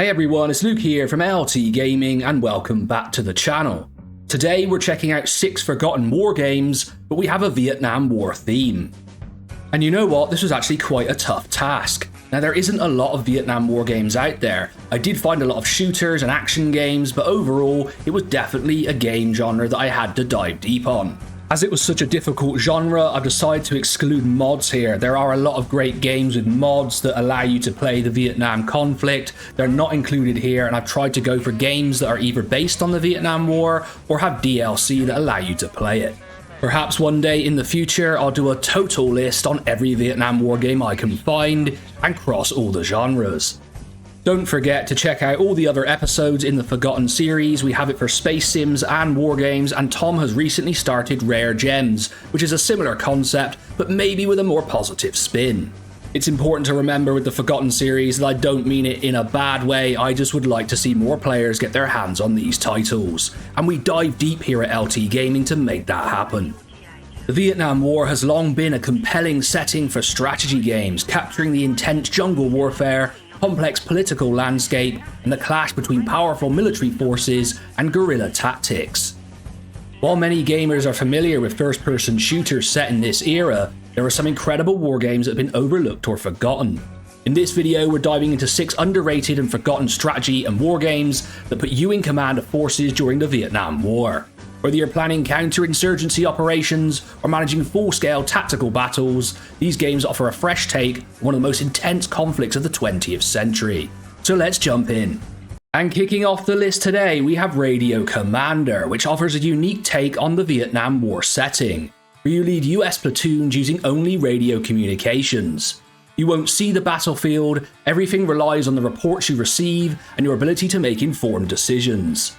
Hey everyone, it's Luke here from LT Gaming and welcome back to the channel. Today we're checking out 6 forgotten war games, but we have a Vietnam War theme. And you know what, this was actually quite a tough task. Now there isn't a lot of Vietnam War games out there. I did find a lot of shooters and action games, but overall it was definitely a game genre that I had to dive deep on. As it was such a difficult genre, I've decided to exclude mods here. There are a lot of great games with mods that allow you to play the Vietnam conflict. They're not included here, and I've tried to go for games that are either based on the Vietnam War or have DLC that allow you to play it. Perhaps one day in the future, I'll do a total list on every Vietnam War game I can find and cross all the genres. Don't forget to check out all the other episodes in the Forgotten series. We have it for Space Sims and Wargames, and Tom has recently started Rare Gems, which is a similar concept, but maybe with a more positive spin. It's important to remember with the Forgotten series that I don't mean it in a bad way, I just would like to see more players get their hands on these titles, and we dive deep here at LT Gaming to make that happen. The Vietnam War has long been a compelling setting for strategy games, capturing the intense jungle warfare, complex political landscape, and the clash between powerful military forces and guerrilla tactics. While many gamers are familiar with first-person shooters set in this era, there are some incredible war games that have been overlooked or forgotten. In this video, we're diving into 6 underrated and forgotten strategy and war games that put you in command of forces during the Vietnam War. Whether you're planning counterinsurgency operations or managing full-scale tactical battles, these games offer a fresh take on one of the most intense conflicts of the 20th century. So let's jump in. And kicking off the list today, we have Radio Commander, which offers a unique take on the Vietnam War setting, where you lead US platoons using only radio communications. You won't see the battlefield, everything relies on the reports you receive and your ability to make informed decisions.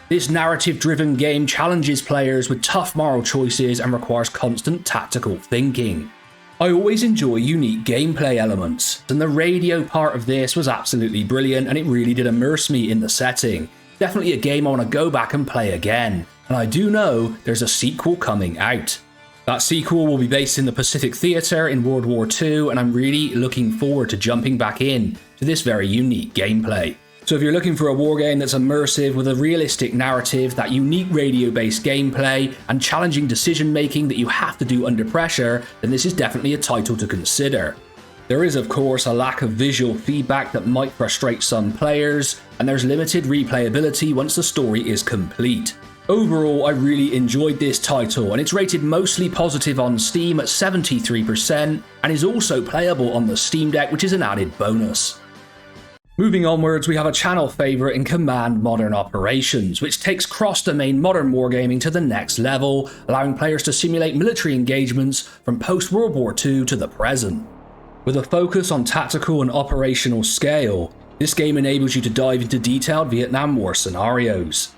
This narrative-driven game challenges players with tough moral choices and requires constant tactical thinking. I always enjoy unique gameplay elements, and the radio part of this was absolutely brilliant, and it really did immerse me in the setting. Definitely a game I want to go back and play again, and I do know there's a sequel coming out. That sequel will be based in the Pacific Theatre in World War II, and I'm really looking forward to jumping back in to this very unique gameplay. So if you're looking for a war game that's immersive with a realistic narrative, that unique radio-based gameplay, and challenging decision-making that you have to do under pressure, then this is definitely a title to consider. There is of course a lack of visual feedback that might frustrate some players, and there's limited replayability once the story is complete. Overall, I really enjoyed this title, and it's rated mostly positive on Steam at 73%, and is also playable on the Steam Deck, which is an added bonus. Moving onwards, we have a channel favourite in Command Modern Operations, which takes cross-domain modern wargaming to the next level, allowing players to simulate military engagements from post-World War II to the present. With a focus on tactical and operational scale, this game enables you to dive into detailed Vietnam War scenarios.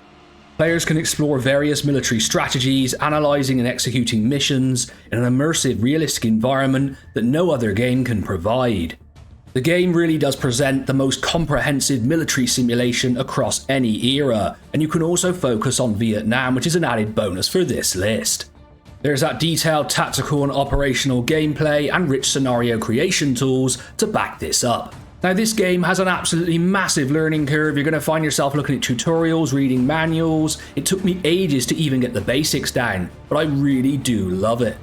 Players can explore various military strategies, analysing and executing missions in an immersive, realistic environment that no other game can provide. The game really does present the most comprehensive military simulation across any era, and you can also focus on Vietnam, which is an added bonus for this list. There's that detailed tactical and operational gameplay and rich scenario creation tools to back this up. Now this game has an absolutely massive learning curve. You're going to find yourself looking at tutorials, reading manuals. It took me ages to even get the basics down, but I really do love it.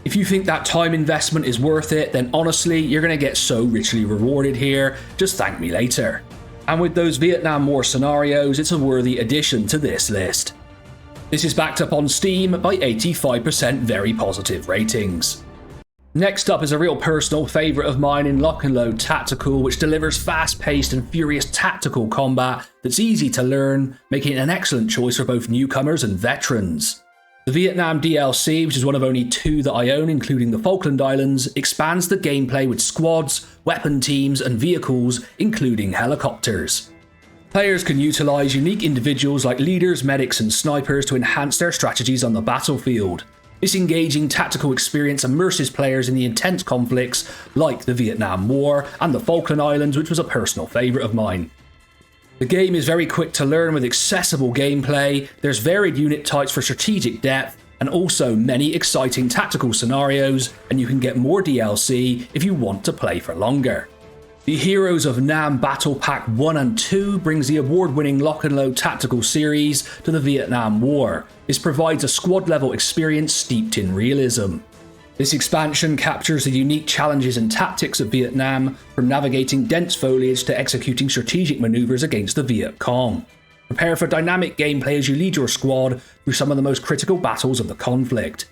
If you think that time investment is worth it, then honestly, you're going to get so richly rewarded here. Just thank me later. And with those Vietnam War scenarios, it's a worthy addition to this list. This is backed up on Steam by 85% very positive ratings. Next up is a real personal favourite of mine in Lock and Load Tactical, which delivers fast-paced and furious tactical combat that's easy to learn, making it an excellent choice for both newcomers and veterans. The Vietnam DLC, which is one of only 2 that I own, including the Falkland Islands, expands the gameplay with squads, weapon teams, and vehicles, including helicopters. Players can utilise unique individuals like leaders, medics, and snipers to enhance their strategies on the battlefield. This engaging tactical experience immerses players in the intense conflicts like the Vietnam War and the Falkland Islands, which was a personal favourite of mine. The game is very quick to learn with accessible gameplay, there's varied unit types for strategic depth, and also many exciting tactical scenarios, and you can get more DLC if you want to play for longer. The Heroes of Nam Battle Pack 1 and 2 brings the award-winning lock and load tactical series to the Vietnam War. This provides a squad-level experience steeped in realism. This expansion captures the unique challenges and tactics of Vietnam, from navigating dense foliage to executing strategic maneuvers against the Viet Cong. Prepare for dynamic gameplay as you lead your squad through some of the most critical battles of the conflict.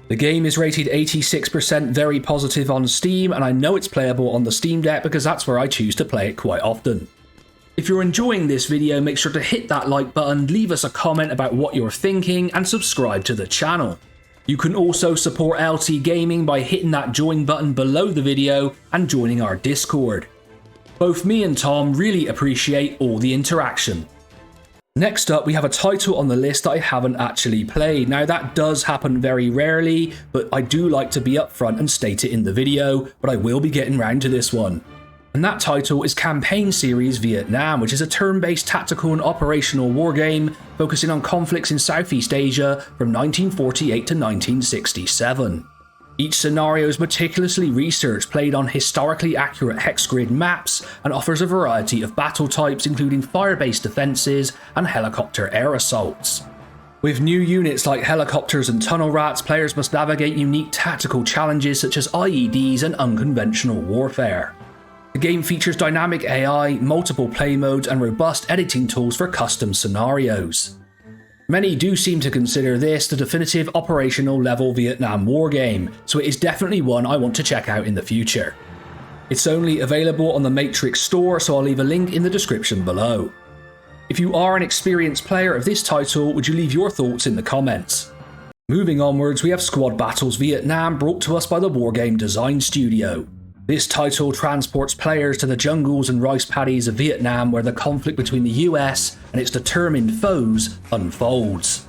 The game is rated 86% very positive on Steam, and I know it's playable on the Steam Deck because that's where I choose to play it quite often. If you're enjoying this video, make sure to hit that like button, leave us a comment about what you're thinking, and subscribe to the channel. You can also support LT Gaming by hitting that join button below the video and joining our Discord. Both me and Tom really appreciate all the interaction. Next up, we have a title on the list that I haven't actually played. Now that does happen very rarely, but I do like to be upfront and state it in the video, but I will be getting round to this one. And that title is Campaign Series Vietnam, which is a turn-based tactical and operational wargame focusing on conflicts in Southeast Asia from 1948 to 1967. Each scenario is meticulously researched, played on historically accurate hex grid maps, and offers a variety of battle types including fire-based defences and helicopter air assaults. With new units like helicopters and tunnel rats, players must navigate unique tactical challenges such as IEDs and unconventional warfare. The game features dynamic AI, multiple play modes, and robust editing tools for custom scenarios. Many do seem to consider this the definitive operational level Vietnam War game, so it is definitely one I want to check out in the future. It's only available on the Matrix store, so I'll leave a link in the description below. If you are an experienced player of this title, would you leave your thoughts in the comments? Moving onwards, we have Squad Battles Vietnam, brought to us by the Wargame Design Studio. This title transports players to the jungles and rice paddies of Vietnam, where the conflict between the US and its determined foes unfolds.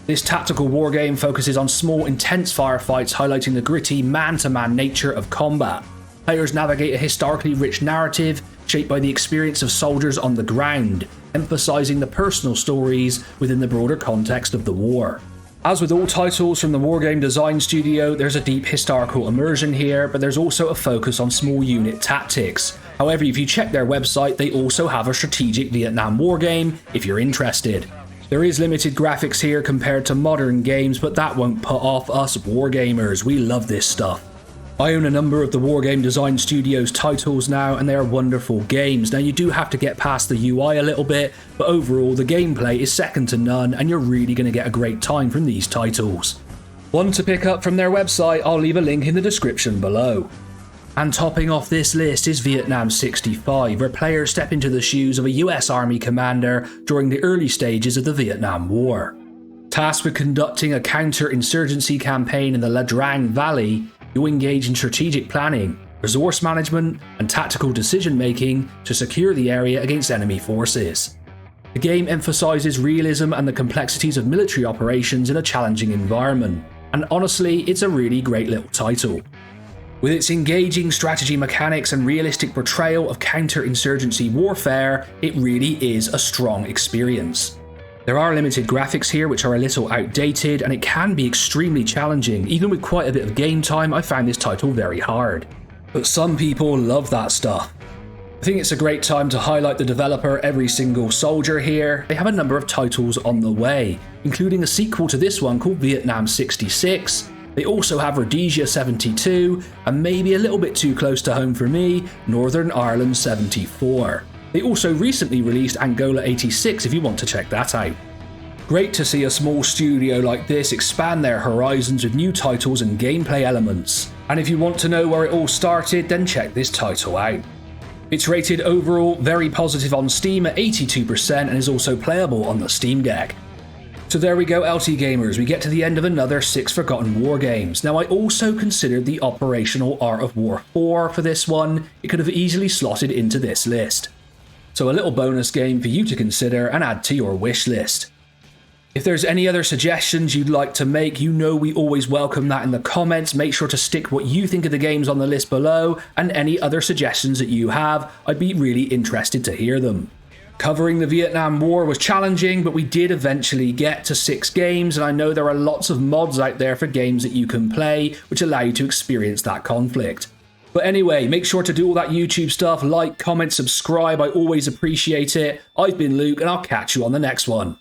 This tactical wargame focuses on small, intense firefights, highlighting the gritty, man-to-man nature of combat. Players navigate a historically rich narrative shaped by the experience of soldiers on the ground, emphasizing the personal stories within the broader context of the war. As with all titles from the Wargame Design Studio, there's a deep historical immersion here, but there's also a focus on small unit tactics. However, if you check their website, they also have a strategic Vietnam War game if you're interested. There is limited graphics here compared to modern games, but that won't put off us wargamers. We love this stuff. I own a number of the Wargame Design Studio's titles now, and they are wonderful games. Now, you do have to get past the UI a little bit, but overall the gameplay is second to none, and you're really going to get a great time from these titles. One to pick up from their website, I'll leave a link in the description below. And topping off this list is Vietnam 65, where players step into the shoes of a US Army commander during the early stages of the Vietnam War. Tasked with conducting a counter-insurgency campaign in the La Drang Valley, you engage in strategic planning, resource management, and tactical decision-making to secure the area against enemy forces. The game emphasizes realism and the complexities of military operations in a challenging environment, and honestly, it's a really great little title. With its engaging strategy mechanics and realistic portrayal of counter-insurgency warfare, it really is a strong experience. There are limited graphics here which are a little outdated, and it can be extremely challenging. Even with quite a bit of game time, I found this title very hard. But some people love that stuff. I think it's a great time to highlight the developer Every Single Soldier here. They have a number of titles on the way, including a sequel to this one called Vietnam 66. They also have Rhodesia 72, and maybe a little bit too close to home for me, Northern Ireland 74. They also recently released Angola 86 if you want to check that out. Great to see a small studio like this expand their horizons with new titles and gameplay elements. And if you want to know where it all started, then check this title out. It's rated overall very positive on Steam at 82% and is also playable on the Steam Deck. So there we go, LT Gamers, we get to the end of another 6 Forgotten War games. Now, I also considered the Operational Art of War 4 for this one. It could have easily slotted into this list. So a little bonus game for you to consider and add to your wish list. If there's any other suggestions you'd like to make, you know we always welcome that in the comments. Make sure to stick what you think of the games on the list below, and any other suggestions that you have, I'd be really interested to hear them. Covering the Vietnam War was challenging, but we did eventually get to 6 games, and I know there are lots of mods out there for games that you can play, which allow you to experience that conflict. But anyway, make sure to do all that YouTube stuff, like, comment, subscribe. I always appreciate it. I've been Luke, and I'll catch you on the next one.